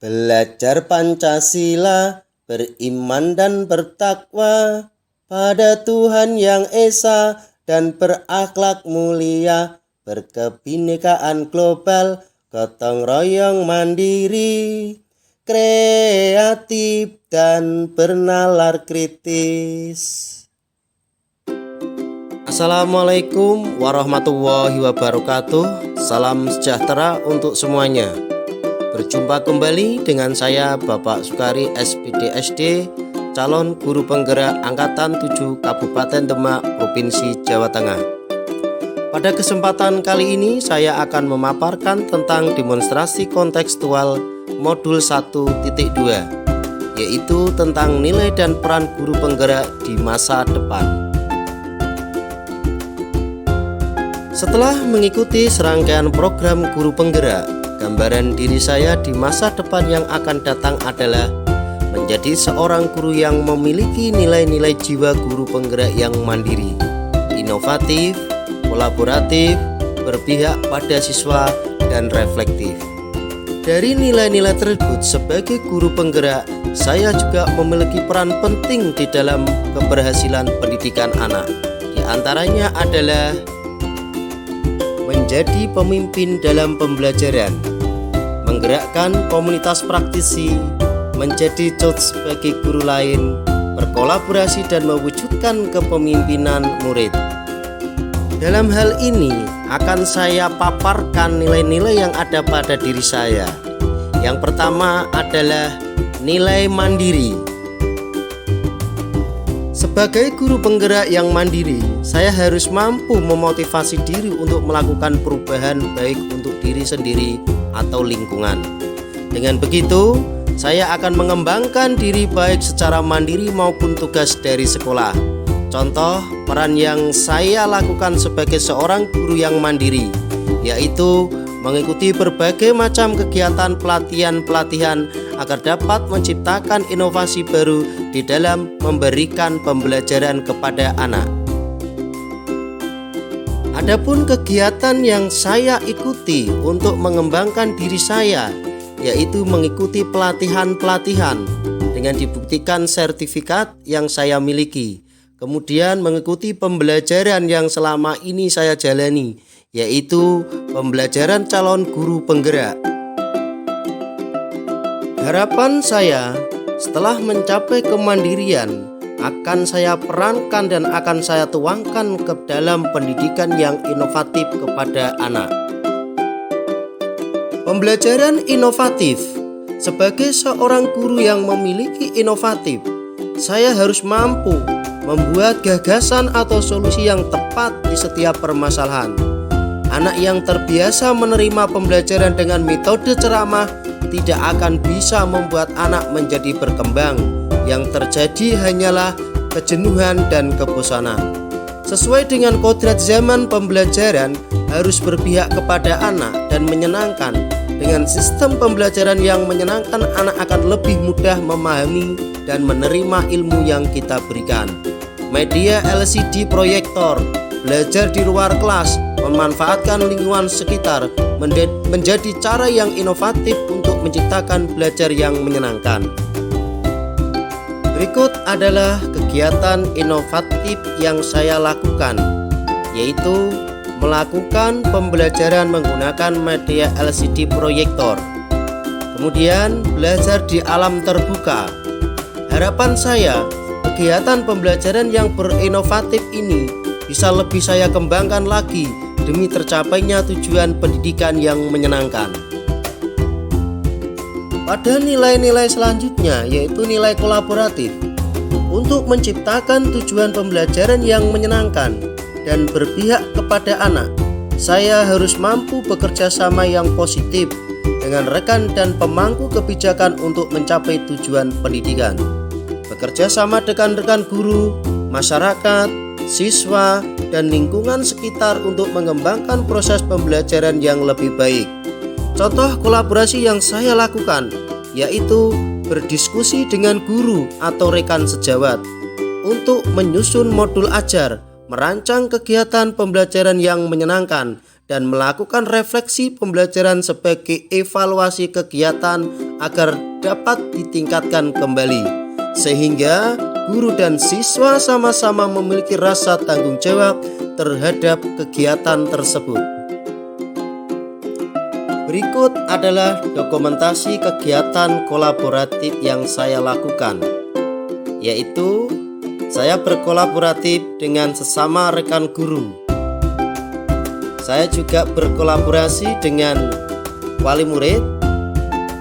Belajar Pancasila, beriman dan bertakwa pada Tuhan Yang Esa dan berakhlak mulia, berkebinekaan global, gotong royong mandiri, kreatif dan bernalar kritis. Assalamualaikum warahmatullahi wabarakatuh. Salam sejahtera untuk semuanya. Berjumpa kembali dengan saya Bapak Sukari SPD SD, calon guru penggerak Angkatan 7 Kabupaten Demak, Provinsi Jawa Tengah. Pada kesempatan kali ini saya akan memaparkan tentang demonstrasi kontekstual modul 1.2, yaitu tentang nilai dan peran guru penggerak di masa depan. Setelah mengikuti serangkaian program guru penggerak, gambaran diri saya di masa depan yang akan datang adalah menjadi seorang guru yang memiliki nilai-nilai jiwa guru penggerak yang mandiri, inovatif, kolaboratif, berpihak pada siswa, dan reflektif. Dari nilai-nilai tersebut, sebagai guru penggerak, saya juga memiliki peran penting di dalam keberhasilan pendidikan anak. Di antaranya adalah menjadi pemimpin dalam pembelajaran, menggerakkan komunitas praktisi, menjadi coach sebagai guru lain, berkolaborasi dan mewujudkan kepemimpinan murid. Dalam hal ini akan saya paparkan nilai-nilai yang ada pada diri saya. Yang pertama adalah nilai mandiri. Sebagai guru penggerak yang mandiri, saya harus mampu memotivasi diri untuk melakukan perubahan baik untuk diri sendiri atau lingkungan. Dengan begitu, saya akan mengembangkan diri baik secara mandiri maupun tugas dari sekolah. Contoh peran yang saya lakukan sebagai seorang guru yang mandiri, yaitu mengikuti berbagai macam kegiatan pelatihan-pelatihan agar dapat menciptakan inovasi baru di dalam memberikan pembelajaran kepada anak. Adapun kegiatan yang saya ikuti untuk mengembangkan diri saya, yaitu mengikuti pelatihan-pelatihan dengan dibuktikan sertifikat yang saya miliki. Kemudian mengikuti pembelajaran yang selama ini saya jalani, yaitu pembelajaran calon guru penggerak. Harapan saya setelah mencapai kemandirian akan saya perankan dan akan saya tuangkan ke dalam pendidikan yang inovatif kepada anak. Pembelajaran inovatif. Sebagai seorang guru yang memiliki inovatif, saya harus mampu membuat gagasan atau solusi yang tepat di setiap permasalahan. Anak yang terbiasa menerima pembelajaran dengan metode ceramah tidak akan bisa membuat anak menjadi berkembang. Yang terjadi hanyalah kejenuhan dan kebosanan. Sesuai dengan kodrat zaman, pembelajaran harus berpihak kepada anak dan menyenangkan. Dengan sistem pembelajaran yang menyenangkan, anak akan lebih mudah memahami dan menerima ilmu yang kita berikan. Media LCD proyektor, belajar di luar kelas, memanfaatkan lingkungan sekitar menjadi cara yang inovatif untuk menciptakan belajar yang menyenangkan. Berikut adalah kegiatan inovatif yang saya lakukan, yaitu melakukan pembelajaran menggunakan media LCD proyektor. Kemudian belajar di alam terbuka. Harapan saya, kegiatan pembelajaran yang berinovatif ini bisa lebih saya kembangkan lagi demi tercapainya tujuan pendidikan yang menyenangkan. Pada nilai-nilai selanjutnya, yaitu nilai kolaboratif. Untuk menciptakan tujuan pembelajaran yang menyenangkan dan berpihak kepada anak, saya harus mampu bekerja sama yang positif dengan rekan dan pemangku kebijakan untuk mencapai tujuan pendidikan. Bekerja sama dengan rekan guru, masyarakat, siswa, dan lingkungan sekitar untuk mengembangkan proses pembelajaran yang lebih baik. Contoh kolaborasi yang saya lakukan yaitu berdiskusi dengan guru atau rekan sejawat untuk menyusun modul ajar, merancang kegiatan pembelajaran yang menyenangkan, dan melakukan refleksi pembelajaran sebagai evaluasi kegiatan agar dapat ditingkatkan kembali, sehingga guru dan siswa sama-sama memiliki rasa tanggung jawab terhadap kegiatan tersebut. Berikut adalah dokumentasi kegiatan kolaboratif yang saya lakukan, yaitu saya berkolaboratif dengan sesama rekan guru. Saya juga berkolaborasi dengan wali murid,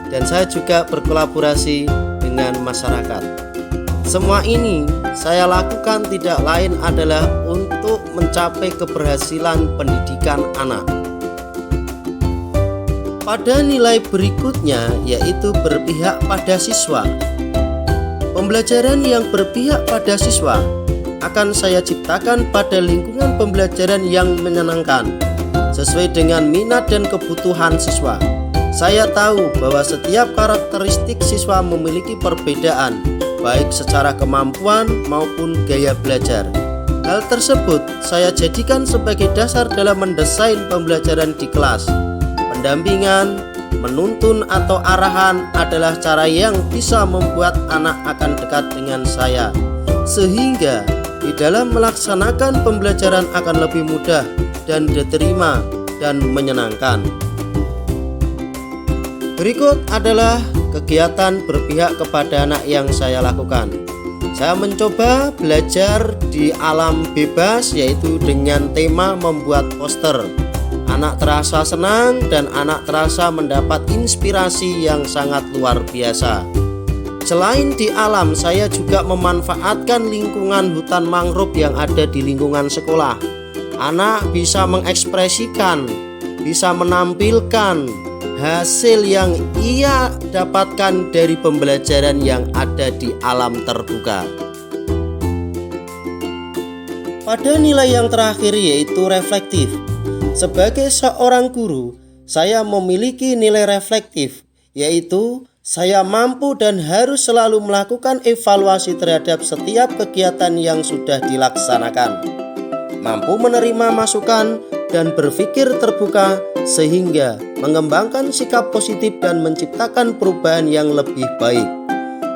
dan saya juga berkolaborasi dengan masyarakat. Semua ini saya lakukan tidak lain adalah untuk mencapai keberhasilan pendidikan anak. Pada nilai berikutnya, yaitu berpihak pada siswa. Pembelajaran yang berpihak pada siswa akan saya ciptakan pada lingkungan pembelajaran yang menyenangkan, sesuai dengan minat dan kebutuhan siswa. Saya tahu bahwa setiap karakteristik siswa memiliki perbedaan, baik secara kemampuan maupun gaya belajar. Hal tersebut saya jadikan sebagai dasar dalam mendesain pembelajaran di kelas. Pendampingan, menuntun atau arahan adalah cara yang bisa membuat anak akan dekat dengan saya, sehingga di dalam melaksanakan pembelajaran akan lebih mudah dan diterima dan menyenangkan. Berikut adalah kegiatan berpihak kepada anak yang saya lakukan. Saya mencoba belajar di alam bebas, yaitu dengan tema membuat poster. Anak terasa senang dan anak terasa mendapat inspirasi yang sangat luar biasa. Selain di alam, saya juga memanfaatkan lingkungan hutan mangrove yang ada di lingkungan sekolah. Anak bisa mengekspresikan, bisa menampilkan hasil yang ia dapatkan dari pembelajaran yang ada di alam terbuka. Pada nilai yang terakhir, yaitu reflektif. Sebagai seorang guru, saya memiliki nilai reflektif, yaitu saya mampu dan harus selalu melakukan evaluasi terhadap setiap kegiatan yang sudah dilaksanakan, mampu menerima masukan dan berpikir terbuka sehingga mengembangkan sikap positif dan menciptakan perubahan yang lebih baik.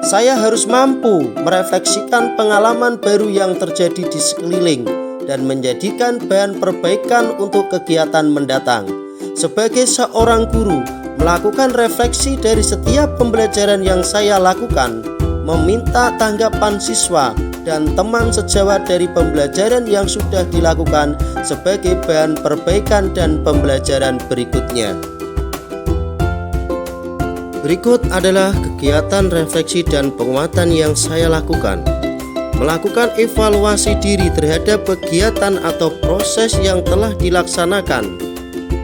Saya harus mampu merefleksikan pengalaman baru yang terjadi di sekeliling dan menjadikan bahan perbaikan untuk kegiatan mendatang. Sebagai seorang guru, melakukan refleksi dari setiap pembelajaran yang saya lakukan, meminta tanggapan siswa dan teman sejawat dari pembelajaran yang sudah dilakukan sebagai bahan perbaikan dan pembelajaran berikutnya. Berikut adalah kegiatan refleksi dan penguatan yang saya lakukan. Melakukan evaluasi diri terhadap kegiatan atau proses yang telah dilaksanakan.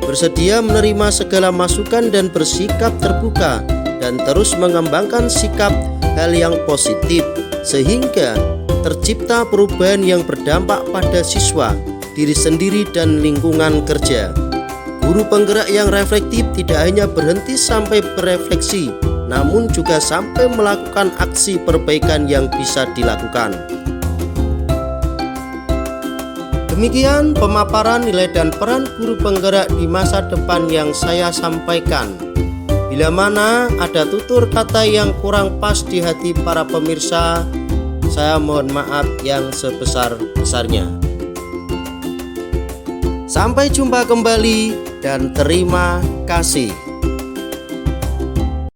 Bersedia menerima segala masukan dan bersikap terbuka dan terus mengembangkan sikap hal yang positif sehingga tercipta perubahan yang berdampak pada siswa, diri sendiri dan lingkungan kerja. Guru penggerak yang reflektif tidak hanya berhenti sampai berefleksi, namun juga sampai melakukan aksi perbaikan yang bisa dilakukan. Demikian pemaparan nilai dan peran guru penggerak di masa depan yang saya sampaikan. Bila mana ada tutur kata yang kurang pas di hati para pemirsa, saya mohon maaf yang sebesar-besarnya. Sampai jumpa kembali dan terima kasih.